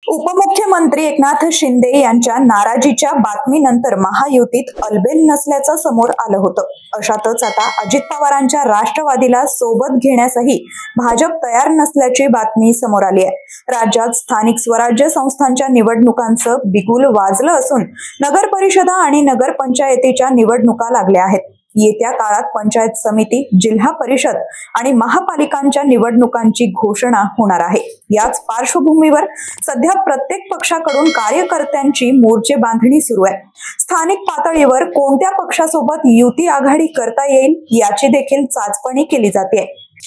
उपमुख्यमंत्री एकनाथ शिंदे यांच्या नाराजीच्या बातमीनंतर महायुतीत अलबेल नसल्याचं समोर आलं होतं। अशातच आता अजित पवारांच्या राष्ट्रवादीला सोबत घेण्यासही भाजप तयार नसल्याची बातमी समोर आली आहे। राज्यात स्थानिक स्वराज्य संस्थांच्या निवडणुकांचं बिगुल वाजलं असून नगर परिषदा आणि नगरपंचायतीच्या निवडणुका लागल्या आहेत। येत्या काळात पंचायत समिती, जिल्हा परिषद आणि महापालिकांच्या निवडणुकांची घोषणा होणार आहे। याच पार्श्वभूमीवर सध्या प्रत्येक पक्षाकडून कार्यकर्त्यांची मोर्चे बांधणी सुरू आहे। स्थानिक पातळीवर कोणत्या पक्षासोबत युती आघाडी करता येईल याची देखील चाचपणी केली जाते।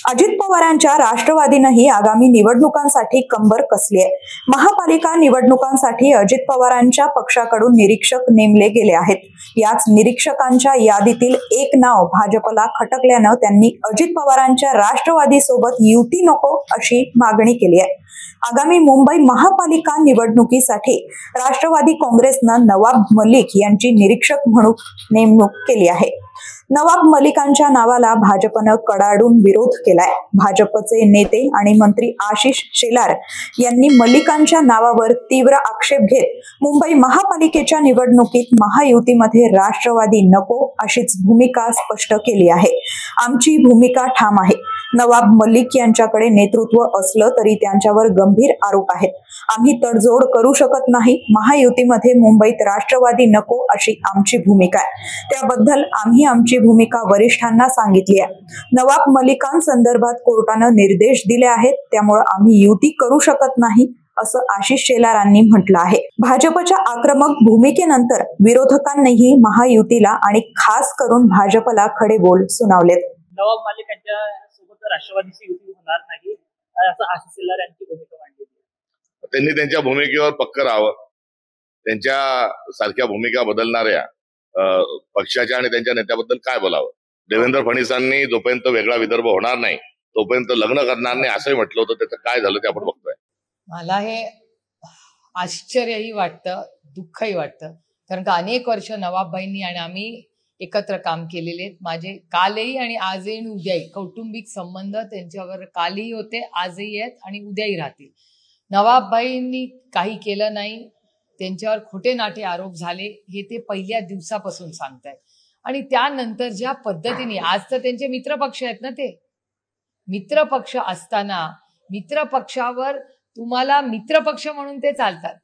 अजित पवारांच्या राष्ट्रवादीनेही आगामी निवडणुकांसाठी कंबर कसली आहे। महापालिका निवडणुकांसाठी अजित पवारांच्या पक्षाकडून निरीक्षक नेमले गेले आहेत। याच निरीक्षकांच्या यादीतील एक नाव भाजपला खटकल्यानं त्यांनी अजित पवारांच्या राष्ट्रवादी सोबत युती नको अशी मागणी केली आहे। आगामी मुंबई महापालिका निवडणुकीसाठी राष्ट्रवादी काँग्रेसनं नवाब मलिक यांची निरीक्षक म्हणून नेमणूक केली आहे। नवाब मलिकांच्या नावाला भाजपनं कडाडून विरोध केलाय। भाजपचे नेते आणि मंत्री आशिष शेलार यांनी मलिकांच्या नावावर तीव्र आक्षेप घेत मुंबई महापालिकेच्या निवडणुकीत महायुतीमध्ये राष्ट्रवादी नको अशीच भूमिका स्पष्ट केली आहे। आमची भूमिका ठाम आहे। नवाब मलिक यांच्याकडे नेतृत्व असलं तरी त्यांच्यावर गंभीर आरोप आहेत। आम्ही तडजोड करू शकत नाही। महायुतीमध्ये मुंबईत राष्ट्रवादी नको अशी आमची भूमिका आहे। त्याबद्दल आम्ही आमची भूमिका वरिष्ठांना सांगितली आहे। नवाब मलिकांसंदर्भात कोर्टानं निर्देश दिले आहेत, त्यामुळे आम्ही युती करू शकत नाही असं आशिष शेलारांनी म्हटलं आहे। भाजपच्या आक्रमक भूमिकेनंतर विरोधकांनीही महायुतीला आणि खास करून भाजपला खडे बोल सुनावलेत। नवाब मलिक यांच्या सोबत राष्ट्रवादीची युती होणार नाही असं आशिष शेलार यांची भूमिका मांडली। त्यांनी त्यांच्या भूमिकेवर पक्क राहावं। त्यांच्या सारख्या भूमिका बदलणाऱ्या पक्षाच्या आणि त्यांच्या नेत्याबद्दल काय बोलावं। देवेंद्र फडणवीसांनी जोपर्यंत वेगळा विदर्भ होणार नाही तोपर्यंत लग्न करणार नाही असंही म्हटलं होतं। त्याचं काय झालं ते आपण बघतोय। मला हे आश्चर्यही वाटतं, दुःखही वाटतं, कारण का अनेक वर्ष नवाबबाईंनी आणि आम्ही एकत्र काम केलेले आहेत। माझे कालही आणि आजही आणि उद्याही कौटुंबिक संबंध त्यांच्यावर कालही होते, आजही आहेत आणि उद्याही राहतील। नवाबबाईंनी काही केलं नाही, त्यांच्यावर खोटे नाटे आरोप झाले हे ते पहिल्या दिवसापासून सांगतायत। आणि त्यानंतर ज्या पद्धतीने आज तर त्यांचे मित्रपक्ष आहेत ना, ते मित्रपक्ष असताना मित्रपक्षावर तुम्हाला मित्रपक्ष म्हणून ते चालतात।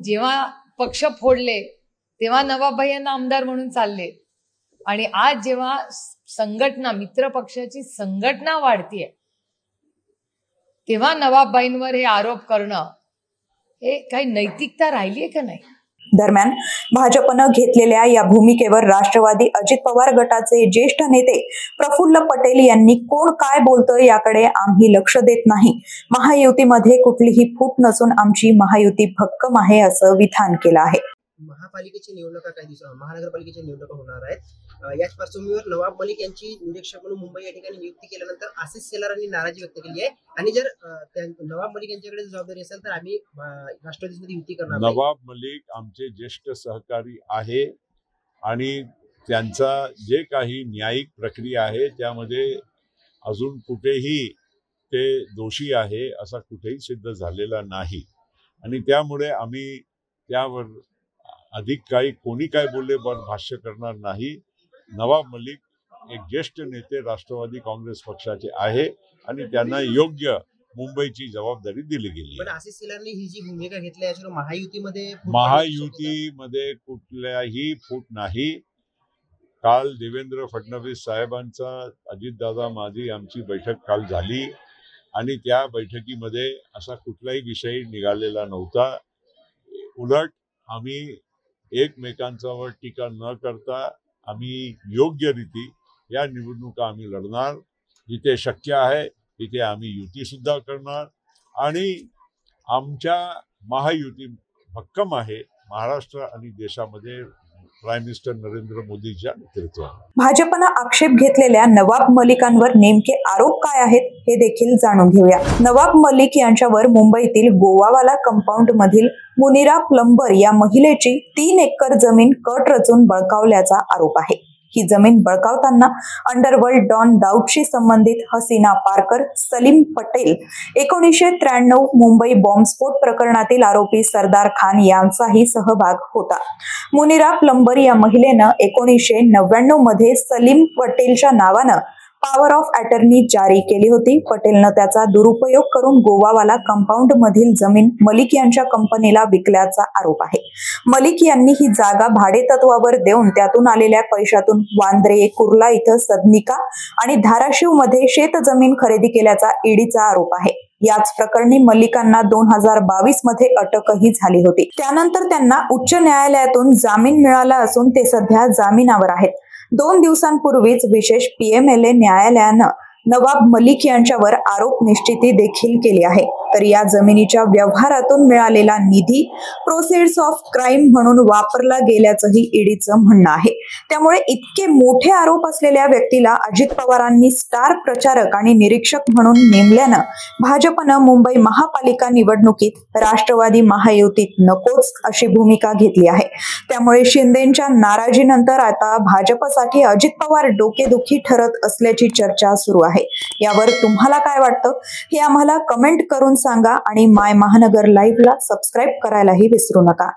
जेव्हा पक्ष फोडले तेव्हा नवाबबाई यांना आमदार म्हणून चालले आणि आज जेव्हा संघटना मित्रपक्षाची संघटना वाढतीये तेव्हा नवाबबाईंवर हे आरोप करणं हे काही नैतिकता राहिली आहे का नाही। दरम्यान भाजपनं घेतलेल्या या भूमिकेवर राष्ट्रवादी अजित पवार गटाचे ज्येष्ठ नेते प्रफुल्ल पटेल यांनी कोण काय बोलतोय याकडे आम्ही लक्ष देत नाही। महायुतीमध्ये कुठलीही फूट नसून आमची महायुती भक्कम आहे असं विधान केलं आहे। महापालिकेची निवडणुका काही दिवसांनी महानगरपालिकेच्या निवडणुका होणार आहेत। याच पार्श्वभूमीवर नवाब मलिक यांची निरीक्षक म्हणून मुंबई या ठिकाणी नियुक्ती केल्यानंतर आशिष शेलारांनी नाराजी व्यक्त केली आहे आणि जर नवाब मलिक यांच्याकडे जबाबदारी असेल तर आम्ही राष्ट्रवादीमध्ये युती करणार। नवाब मलिक आमचे ज्येष्ठ सहकारी आहे आणि त्यांचा जे काही न्यायिक प्रक्रिया आहे त्यामध्ये अजून कुठेही ते दोषी आहे असा कुठेही सिद्ध झालेला नाही आणि त्यामुळे आम्ही त्यावर अधिक काही कोणी काय बोलले भाष्य करणार नाही। नवाब मलिक एक ज्येष्ठ नेते राष्ट्रवादी काँग्रेस पक्षाचे आहे आणि त्यांना योग्य मुंबईची जबाबदारी दिली गेली। पण आशिष शेलारने ही जी भूमिका घेतली याच्यावर महायुतीमध्ये कुठल्याही फूट नाही। काल देवेंद्र फडणवीस साहेबांचा अजितदादा माझी आमची बैठक काल झाली आणि त्या बैठकीमध्ये असा कुठलाही विषय निघालेला नव्हता। उलट आम्ही एकमेकांच्यावर टीका न करता आम्ही योग्य रीती या निवडणुका आम्ही लढणार। जिथे शक्य आहे तिथे आम्ही युती सुद्धा करणार आणि आमच्या महायुती भक्कम आहे महाराष्ट्र आणि देशामध्ये प्राईम मिनिस्टर नरेंद्र मोदींच्या नेतृत्वात। भाजपनं आक्षेप घेतलेल्या नवाब मलिकांवर नेमके आरोप काय आहेत हे देखील जाणून घेऊया। नवाब मलिक यांच्यावर मुंबईतील गोवावाला कंपाऊंड मधील मुनिरा प्लंबर या महिलेची 3 एकर जमीन कट रचून बळकावल्याचा आरोप आहे। ही जमीन बळकावताना अंडरवर्ल्ड डॉन दाऊदशी संबंधित हसीना पारकर, सलीम पटेल, 1993 मुंबई बॉम्बस्फोट प्रकरणातील आरोपी सरदार खान यांचाही सहभाग होता. मुनिरा प्लंबर या महिलेनं 1999 मध्ये सलीम पटेलच्या नावानं पॉवर ऑफ अटर्नी जारी केली होती. पटेलनं त्याचा दुरुपयोग करून गोवावाला कंपाऊंड मधील जमीन मलिक यांच्या कंपनीला विकल्याचा आरोप आहे. मलिक यांनी ही जागा भाडेतत्वावर देऊन त्यातून आलेल्या पैशातून वांद्रे, कुर्ला इथं सदनिका आणि धाराशिव मध्ये शेतजमीन खरेदी केल्याचा ईडीचा आरोप आहे. याच प्रकरणी मलिकांना 2022 मध्ये अटकही झाली होती. त्यानंतर त्यांना उच्च न्यायालयातून जामीन मिळाला असून ते सध्या जामिनावर आहेत. 2 दिवसांपूर्वीच विशेष PMLA न्यायालयानं नवाब मलिक यांच्यावर आरोप निश्चिती देखील केली आहे. तर या जमिनीच्या व्यवहारातून मिळालेला निधी प्रोसेड्स ऑफ क्राईम म्हणून वापरला गेल्याचंही ईडीचं म्हणणं आहे. त्यामुळे इतके मोठे आरोप असलेल्या व्यक्तीला अजित पवारांनी स्टार प्रचारक आणि निरीक्षक म्हणून नेमल्यानं भाजपनं मुंबई महापालिका निवडणुकीत राष्ट्रवादी महायुतीत नकोच अशी भूमिका घेतली आहे. त्यामुळे शिंदेंच्या नाराजीनंतर आता भाजपसाठी अजित पवार डोकेदुखी ठरत असल्याची चर्चा सुरू आहे. यावर तुम्हाला काय वाटतं हे आम्हाला कमेंट करून सांगा आणि माय महानगर लाईव्हला सबस्क्राईब करायलाही विसरू नका.